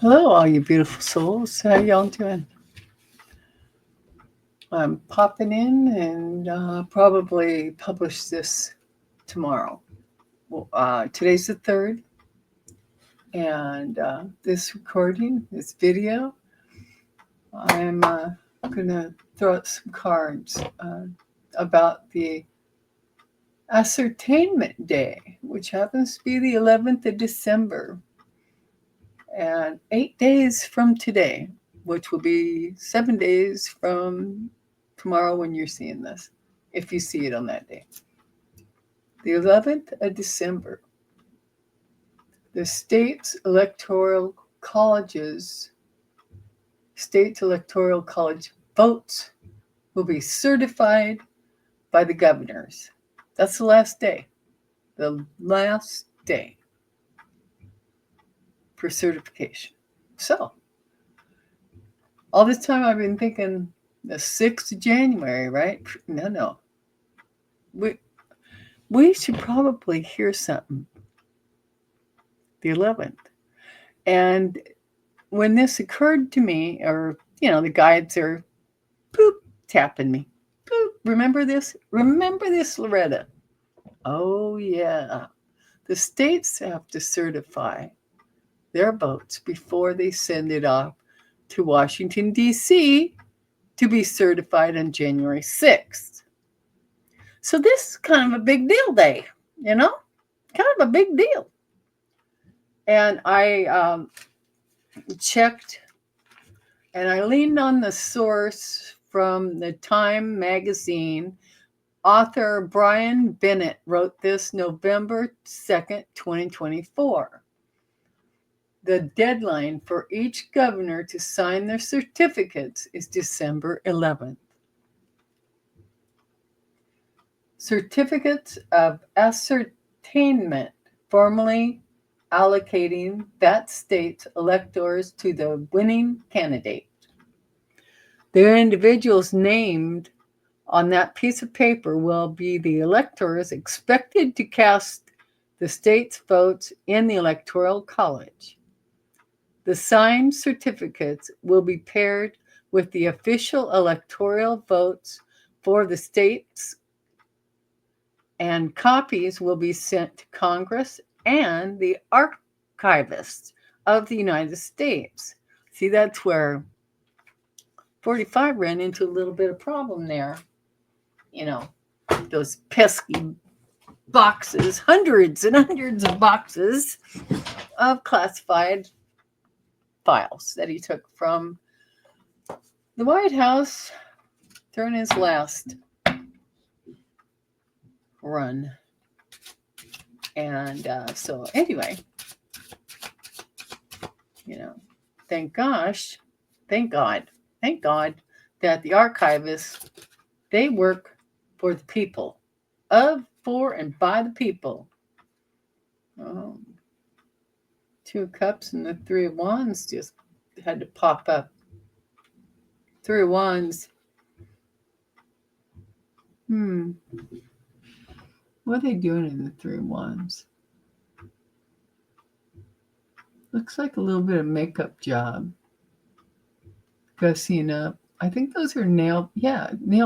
Hello, all you beautiful souls. How y'all doing? I'm popping in and probably publish this tomorrow. Well, today's the 3rd, and this recording, this video, I'm going to throw out some cards about the Ascertainment Day, which happens to be the 11th of December, and 8 days from today, which will be 7 days from tomorrow when you're seeing this, if you see it on that day. The 11th of December, the state's electoral college votes will be certified by the governors. That's the last day. The last day for certification. So, all this time I've been thinking the 6th of January, right? No. We should probably hear something the 11th. And when this occurred to me, or, the guides are poop tapping me. Poop. Remember this? Remember this, Loretta? Oh, yeah. The states have to certify their votes before they send it off to Washington, D.C. to be certified on January 6th. So this is kind of a big deal day, kind of a big deal. And I checked, and I leaned on the source from the Time magazine. Author Brian Bennett wrote this November 2nd, 2024. The deadline for each governor to sign their certificates is December 11th. Certificates of Ascertainment, formally allocating that state's electors to the winning candidate. The individuals named on that piece of paper will be the electors expected to cast the state's votes in the Electoral College. The signed certificates will be paired with the official electoral votes for the states, and copies will be sent to Congress and the archivists of the United States. See, that's where 45 ran into a little bit of problem there. Those pesky boxes, hundreds and hundreds of boxes of classified files that he took from the White House during his last run. And so anyway, thank God that the archivists, they work for the people, for and by the people. 2 cups and the 3 of wands just had to pop up. 3 of wands. What are they doing in the 3 of wands? Looks like a little bit of makeup job. Gussing up. I think those are nail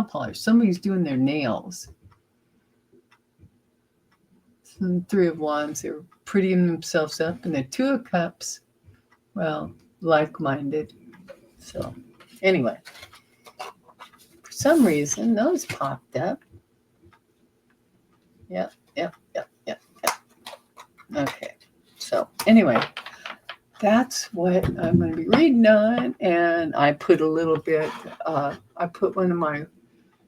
polish. Somebody's doing their nails. So the 3 of wands, they're prettying themselves up. And the 2 of cups, well, like-minded. So anyway, for some reason, those popped up. Yep. Okay. So anyway, that's what I'm going to be reading on. And I put a little bit, I put one of my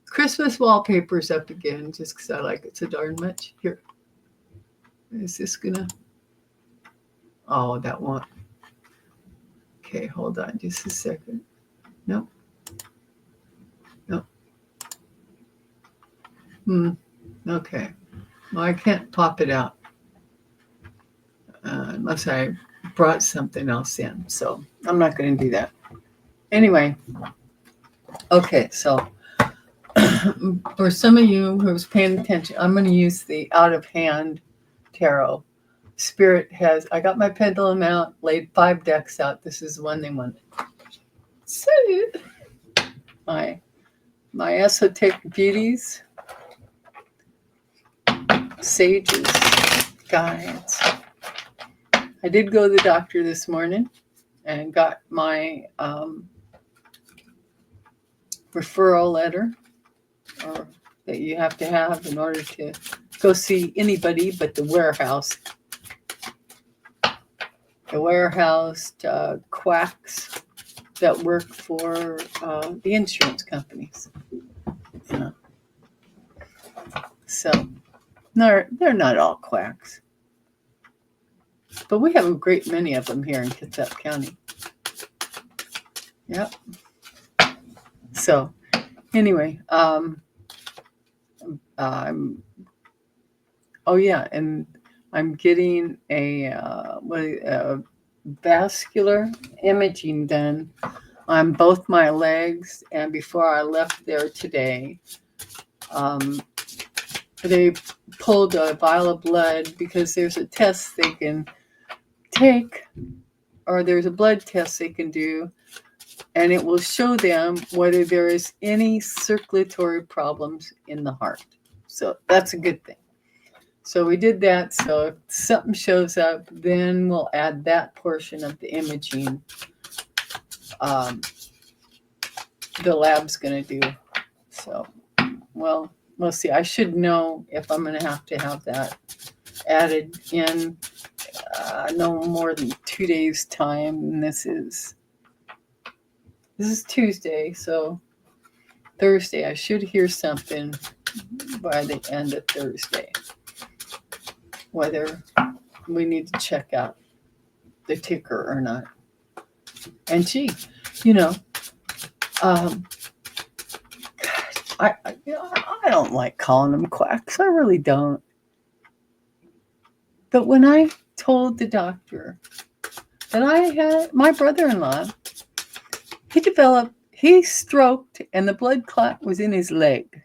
Christmas wallpapers up again just because I like it so darn much. Here. Is this gonna? Oh, that one. Okay, hold on just a second. Nope. Okay. Well, I can't pop it out unless I brought something else in. So I'm not going to do that. Anyway. Okay, so for some of you who's paying attention, I'm going to use the out of hand tarot Spirit has, I got my pendulum out, laid 5 decks out. This is the one they wanted. So, my esoteric beauties, sages, guides. I did go to the doctor this morning and got my referral letter, or that you have to have in order to go see anybody but the warehouse. The warehouse quacks that work for the insurance companies. Yeah. So they're not all quacks, but we have a great many of them here in Kitsap County. Yep. So anyway, and I'm getting a vascular imaging done on both my legs. And before I left there today, they pulled a vial of blood because there's a test they can take, or there's a blood test they can do, and it will show them whether there is any circulatory problems in the heart. So that's a good thing. So we did that. So if something shows up, then we'll add that portion of the imaging the lab's going to do. So, well, we'll see. I should know if I'm going to have that added in no more than 2 days' time. And this is Tuesday, so Thursday I should hear something by the end of Thursday, whether we need to check out the ticker or not. And gee, I don't like calling them quacks. I really don't. But when I told the doctor that I had my brother-in-law, he stroked and the blood clot was in his leg.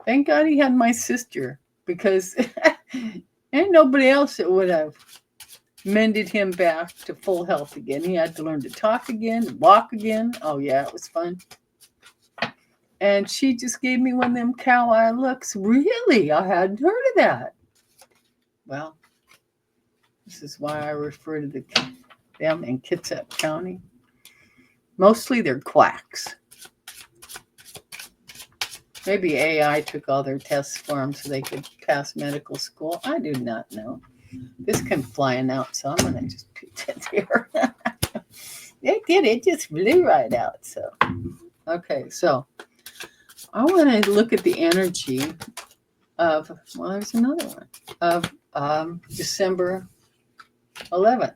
Thank God he had my sister, because ain't nobody else that would have mended him back to full health again. He had to learn to talk again, walk again. Oh yeah, it was fun. And she just gave me one of them cow eye looks. Really? I hadn't heard of that. Well, this is why I refer to them in Kitsap County. Mostly they're quacks. Maybe AI took all their tests for them so they could pass medical school. I do not know. This came flying out, so I'm going to just put it here. It did. It just flew right out. So, okay. So, I want to look at the energy of, well, there's another one, of December 11th.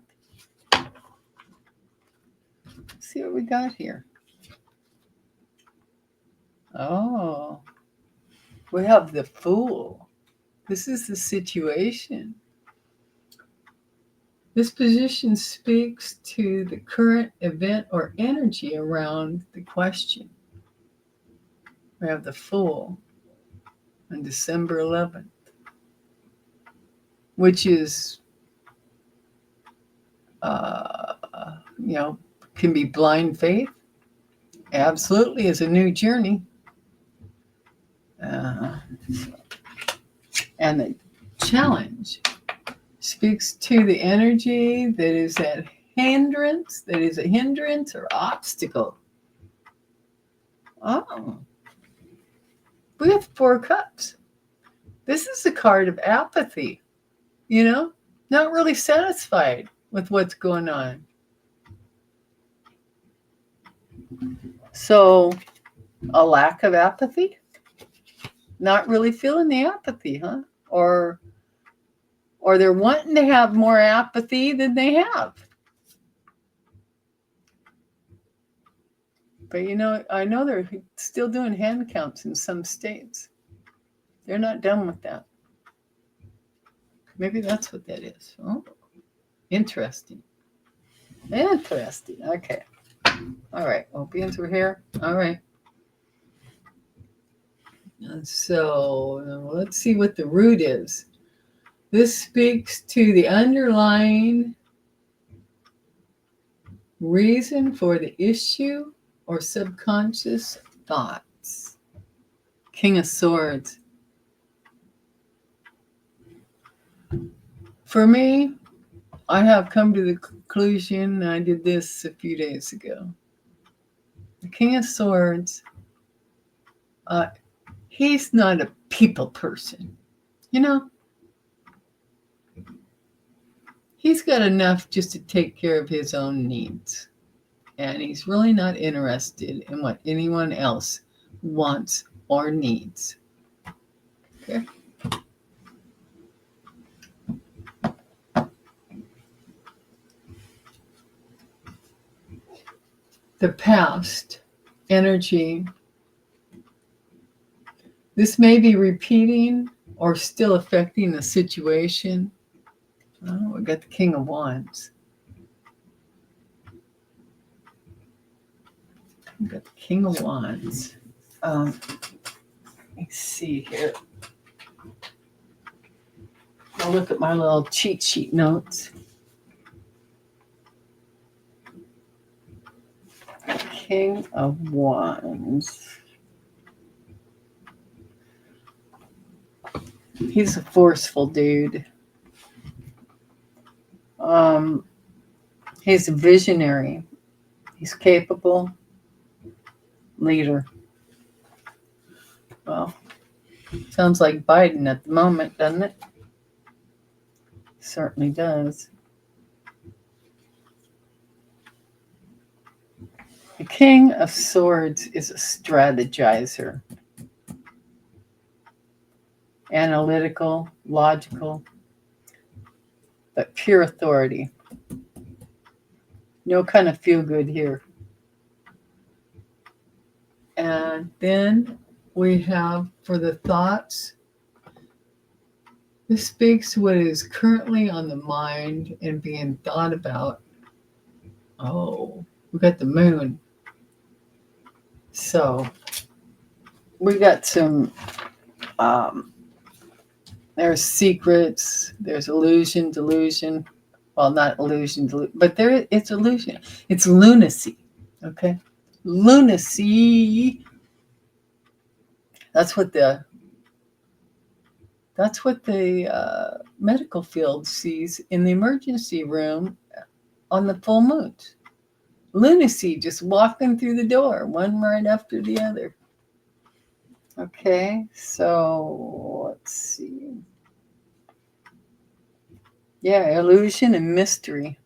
Let's see what we got here. Oh, we have the Fool. This is the situation. This position speaks to the current event or energy around the question. We have the Fool on December 11th, which is, can be blind faith. Absolutely is a new journey. And the challenge speaks to the energy that is a hindrance or obstacle. Oh, we have 4 cups. This is a card of apathy, not really satisfied with what's going on. So, a lack of apathy? Not really feeling the apathy, huh? Or they're wanting to have more apathy than they have. But I know they're still doing hand counts in some states. They're not done with that. Maybe that's what that is. Oh, interesting. Okay. All right. Opiums were here. All right. So let's see what the root is. This speaks to the underlying reason for the issue or subconscious thoughts. King of Swords. For me, I have come to the conclusion, I did this a few days ago. The King of Swords, he's not a people person. You know, he's got enough just to take care of his own needs. And he's really not interested in what anyone else wants or needs. Okay? The past energy. This may be repeating or still affecting the situation. Oh, we got the King of Wands. We got the King of Wands. Let me see here. I'll look at my little cheat sheet notes. King of Wands. He's a forceful dude. He's a visionary. He's capable. Leader. Well, sounds like Biden at the moment, doesn't it? Certainly does. The King of Swords is a strategizer. Analytical, logical, but pure authority. No kind of feel good here. And then we have for the thoughts, this speaks to what is currently on the mind and being thought about. Oh, we got the moon. So we got some, there's secrets, there's illusion, delusion. Well, not illusion, but it's illusion. It's lunacy, okay? Lunacy. That's what the medical field sees in the emergency room on the full moon. Lunacy, just walking through the door, one right after the other. Okay, so let's see. Yeah, illusion and mystery.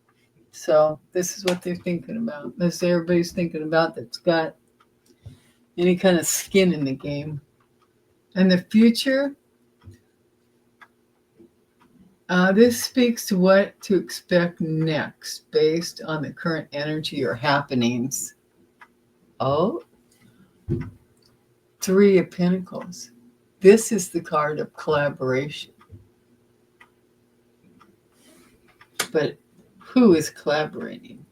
So this is what they're thinking about. This everybody's thinking about that's got any kind of skin in the game. And the future, this speaks to what to expect next based on the current energy or happenings. Oh, Three of Pentacles. This is the card of collaboration. But who is collaborating?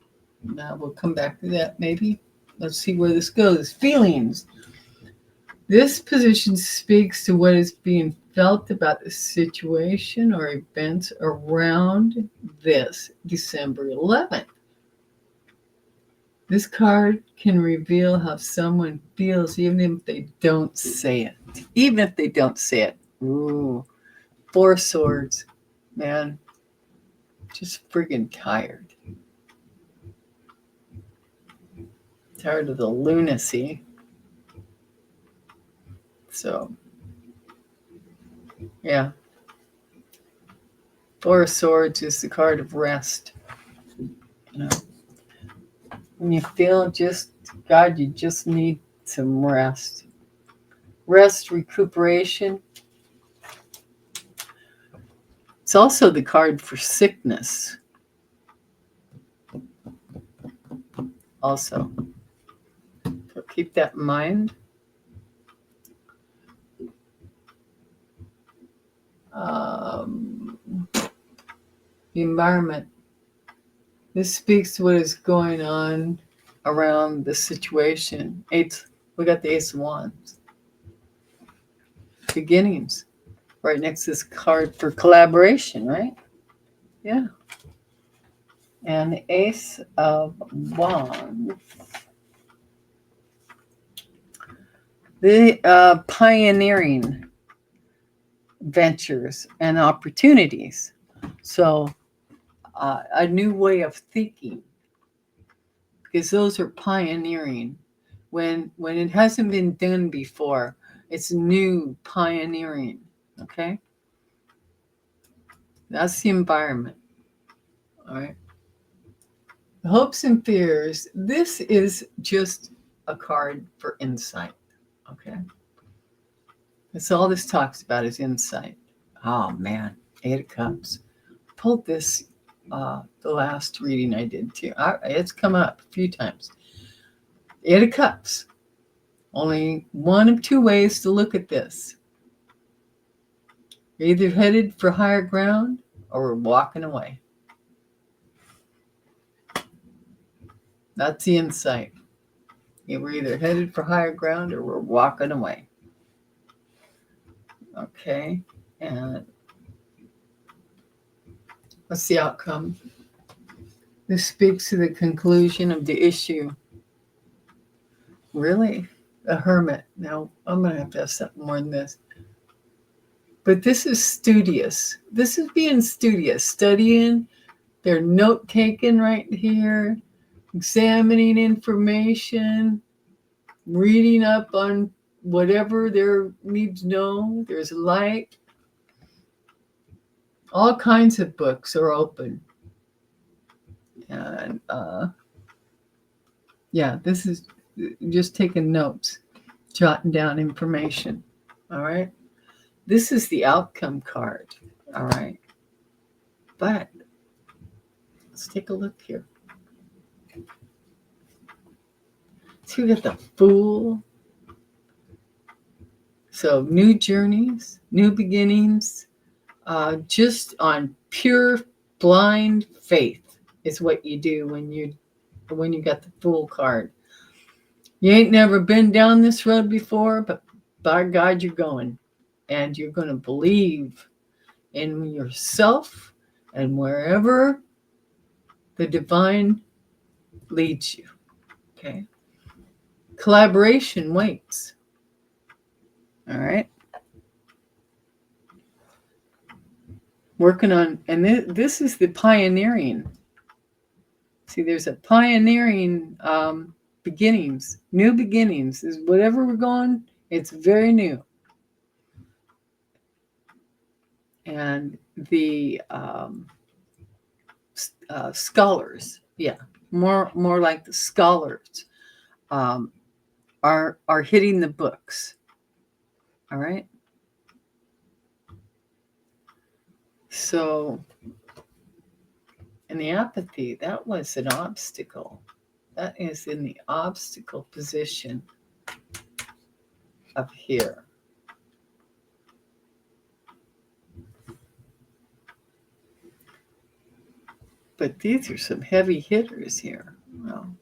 Now we'll come back to that maybe. Let's see where this goes. Feelings. This position speaks to what is being felt about the situation or events around this December 11th. This card can reveal how someone feels even if they don't say it. Even if they don't say it. Ooh. Four Swords. Man, just friggin' tired. Tired of the lunacy. So, yeah. Four of Swords is the card of rest. You know, when you feel God, you just need some rest. Rest, recuperation. It's also the card for sickness. Also. So keep that in mind. The environment. This speaks to what is going on around the situation. We got the Ace of Wands. Beginnings. Right next to this card for collaboration, right? Yeah. And the Ace of Wands. The pioneering ventures and opportunities. So a new way of thinking, because those are pioneering. When it hasn't been done before, it's new pioneering. Okay, that's the environment. All right. Hopes and fears. This is just a card for insight. Okay. That's all this talks about is insight. Oh man, 8 of Cups. Pulled this the last reading I did too. It's come up a few times. 8 of Cups. Only one of two ways to look at this. You're either headed for higher ground or we're walking away. That's the insight. We're either headed for higher ground or we're walking away. Okay, and what's the outcome? This speaks to the conclusion of the issue. Really? A hermit. Now, I'm going to have something more than this. But this is studious. This is being studious, studying. They're note taking right here, examining information, reading up on whatever they need to know. There's light. All kinds of books are open. And yeah, this is just taking notes, jotting down information. All right. This is the outcome card. All right. But let's take a look here. So we got the Fool. So new journeys, new beginnings, just on pure blind faith is what you do when you got the Fool card. You ain't never been down this road before, but by God, you're going. And you're going to believe in yourself and wherever the divine leads you. Okay. Collaboration waits. All right. Working on, and this is the pioneering. See, there's a pioneering beginnings, new beginnings. Is whatever we're going, it's very new. And the scholars, yeah, more like the scholars, are hitting the books. All right. So, in the apathy, that was an obstacle. That is in the obstacle position up here. But these are some heavy hitters here. Well,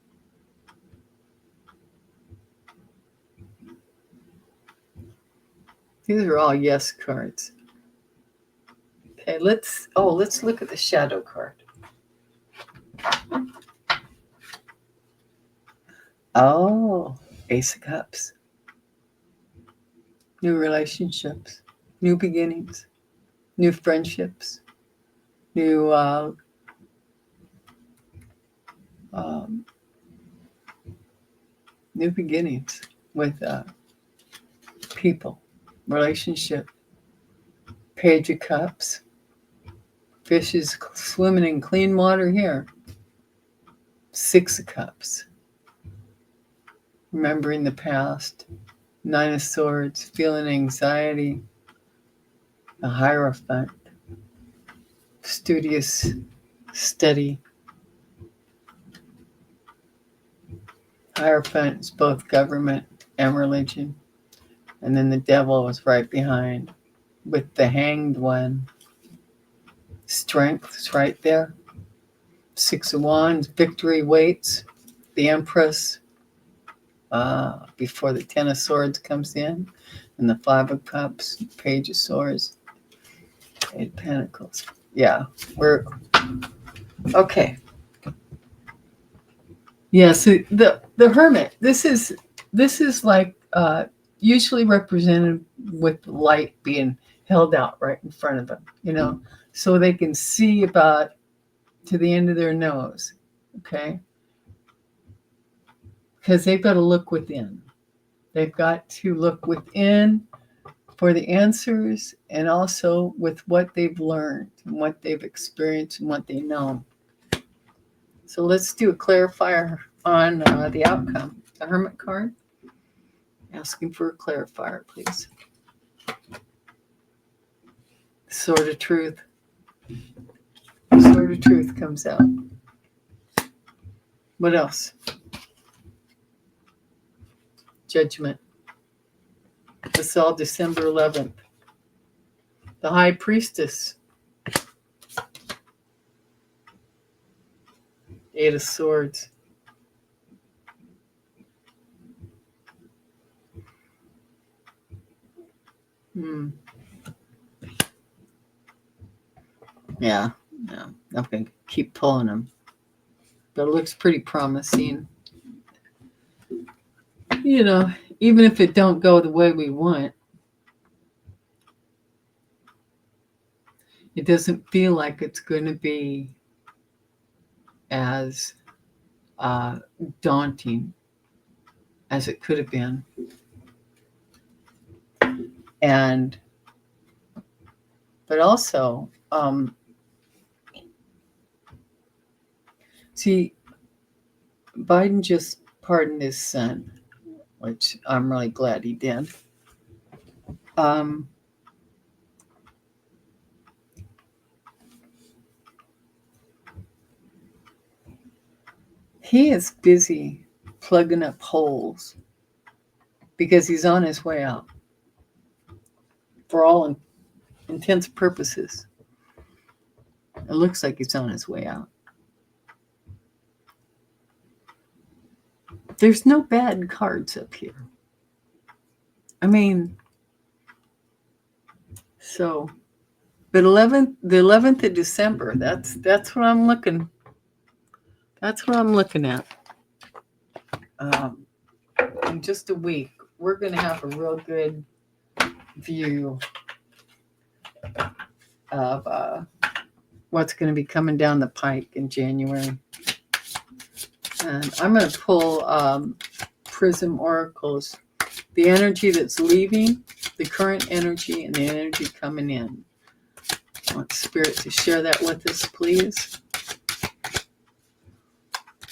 these are all yes cards. Okay, let's look at the shadow card. Oh, Ace of Cups. New relationships, new beginnings, new friendships, new new beginnings with people, relationship. Page of Cups. Fish is swimming in clean water here. 6 of Cups. Remembering the past. 9 of Swords. Feeling anxiety. The Hierophant. Studious, steady. Hierophant is both government and religion. And then the devil was right behind with the Hanged One. Strength is right there. 6 of Wands. Victory waits. The Empress. Before the 10 of Swords comes in. And the 5 of Cups. Page of Swords. Eight Pentacles. Yeah, we're okay. Yeah, so the Hermit. This is like usually represented with light being held out right in front of them, so they can see about to the end of their nose. Okay, because they've got to look within. They've got to look within for the answers, and also with what they've learned and what they've experienced and what they know. So let's do a clarifier on the outcome. The Hermit card. Asking for a clarifier, please. Sword of Truth. Sword of Truth comes out. What else? Judgment. It's all December 11th. The High Priestess. Eight of Swords. Yeah, I'm going to keep pulling them. But it looks pretty promising. Even if it don't go the way we want, it doesn't feel like it's going to be as daunting as it could have been. But also, see, Biden just pardoned his son, which I'm really glad he did. He is busy plugging up holes because he's on his way out. For all intents and purposes, it looks like he's on his way out. There's no bad cards up here. I mean, so, but the 11th of December, that's what I'm looking. That's what I'm looking at. In just a week, we're going to have a real good view of what's going to be coming down the pike in January. And I'm going to pull Prism Oracles. The energy that's leaving, the current energy, and the energy coming in. I want Spirit to share that with us, please.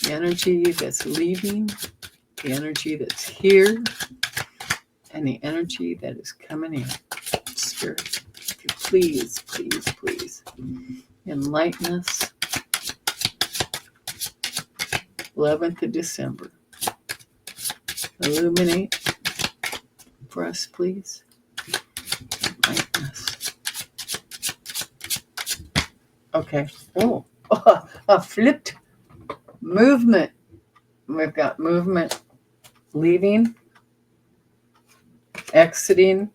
The energy that's leaving, the energy that's here, and the energy that is coming in. Spirit, please, please, please enlighten us. 11th of December. Illuminate for us, please. Enlighten us. Okay. Oh, a flipped movement. We've got movement leaving, exiting,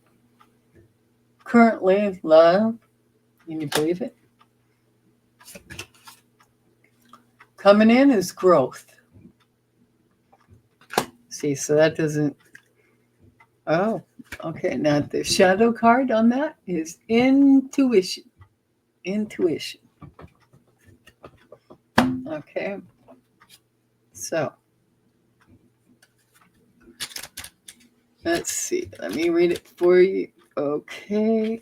currently love. Can you believe it? Coming in is growth. See, so that doesn't. Oh, okay. Now the shadow card on that is intuition. Intuition. Okay. So let's see. Let me read it for you. Okay.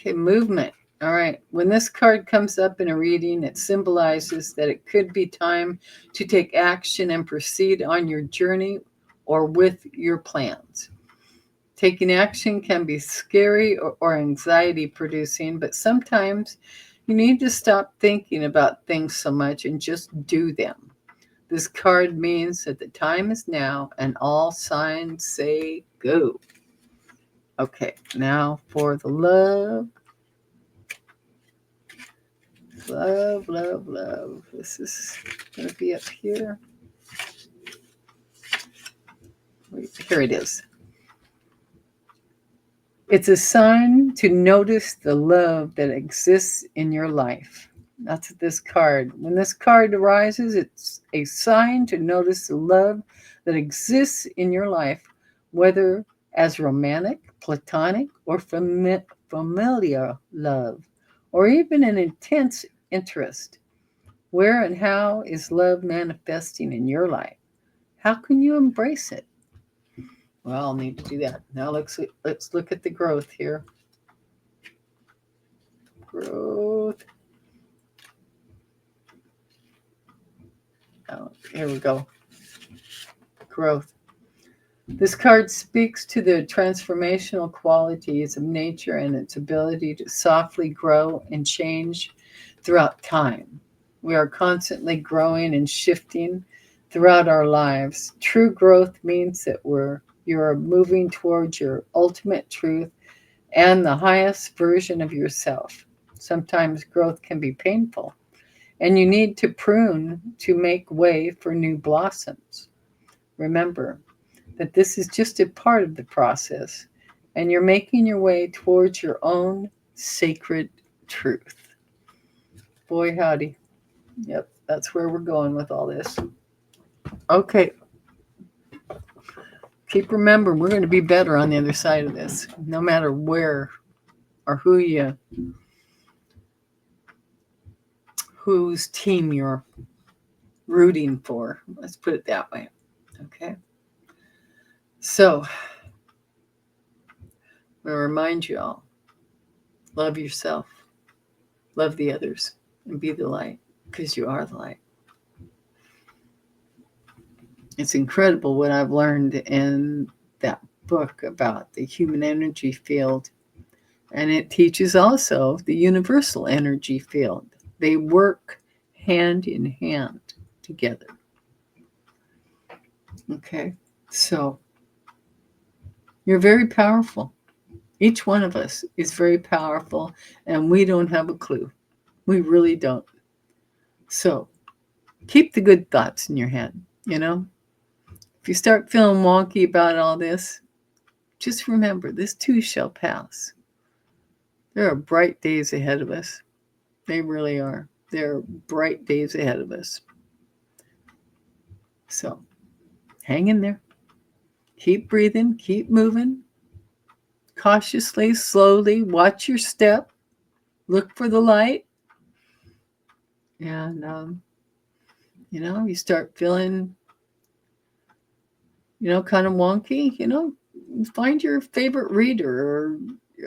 Movement. All right. When this card comes up in a reading, it symbolizes that it could be time to take action and proceed on your journey or with your plans. Taking action can be scary or anxiety producing, but sometimes you need to stop thinking about things so much and just do them. This card means that the time is now and all signs say go. Okay, now for the love. Love. This is going to be up here. Wait, here it is. It's a sign to notice the love that exists in your life. That's this card. When this card arises, it's a sign to notice the love that exists in your life, whether as romantic, platonic, or familiar love, or even an intense interest. Where and how is love manifesting in your life? How can you embrace it? Well, I'll need to do that. Now let's look at the growth here. Growth. Oh, here we go. Growth. This card speaks to the transformational qualities of nature and its ability to softly grow and change throughout time. We are constantly growing and shifting throughout our lives. True growth means that you're moving towards your ultimate truth and the highest version of yourself. Sometimes growth can be painful, and you need to prune to make way for new blossoms. Remember that this is just a part of the process, and you're making your way towards your own sacred truth. Boy, howdy. Yep, that's where we're going with all this. Okay. Keep remembering, we're going to be better on the other side of this, no matter where or whose team you're rooting for. Let's put it that way. Okay. So, I remind you all, love yourself, love the others, and be the light, because you are the light. It's incredible what I've learned in that book about the human energy field. And it teaches also the universal energy field. They work hand in hand together. Okay, so you're very powerful. Each one of us is very powerful, and we don't have a clue. We really don't. So keep the good thoughts in your head, you know? If you start feeling wonky about all this, just remember this too shall pass. There are bright days ahead of us. They really are. There are bright days ahead of us. So hang in there. Keep breathing. Keep moving. Cautiously, slowly. Watch your step. Look for the light. And, you start feeling, kind of wonky, find your favorite reader or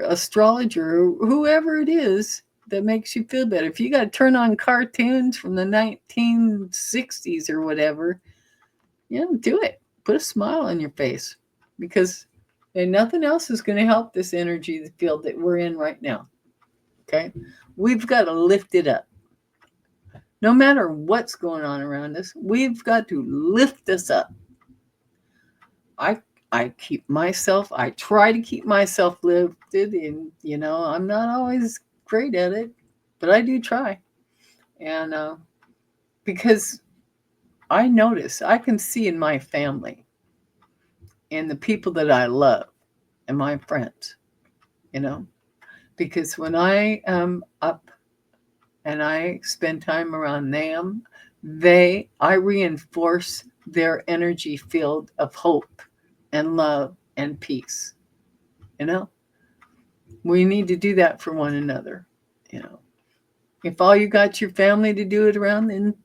astrologer or whoever it is that makes you feel better. If you got to turn on cartoons from the 1960s or whatever, do it. Put a smile on your face, because nothing else is going to help this energy field that we're in right now. Okay? We've got to lift it up. No matter what's going on around us, we've got to lift us up. I try to keep myself lifted, and I'm not always great at it, but I do try. And because I can see in my family and the people that I love and my friends, because when I am up and I spend time around them, I reinforce their energy field of hope and love and peace. We need to do that for one another. If all you got your family to do it around, then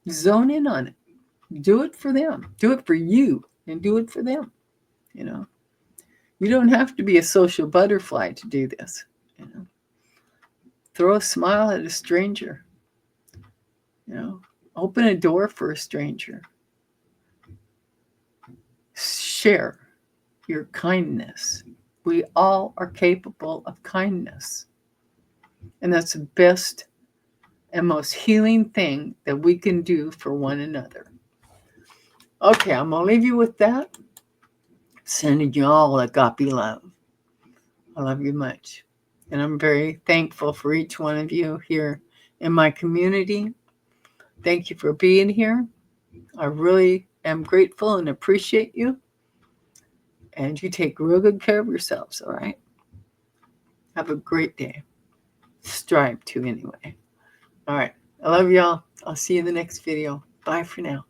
zone in on it. Do it for them. Do it for you, and do it for them. You don't have to be a social butterfly to do this. Throw a smile at a stranger. Open a door for a stranger. Share your kindness. We all are capable of kindness. And that's the best and most healing thing that we can do for one another. Okay, I'm going to leave you with that. Sending you all agape love. I love you much. And I'm very thankful for each one of you here in my community. Thank you for being here. I really am grateful and appreciate you. And you take real good care of yourselves, all right? Have a great day. Strive to anyway. All right. I love y'all. I'll see you in the next video. Bye for now.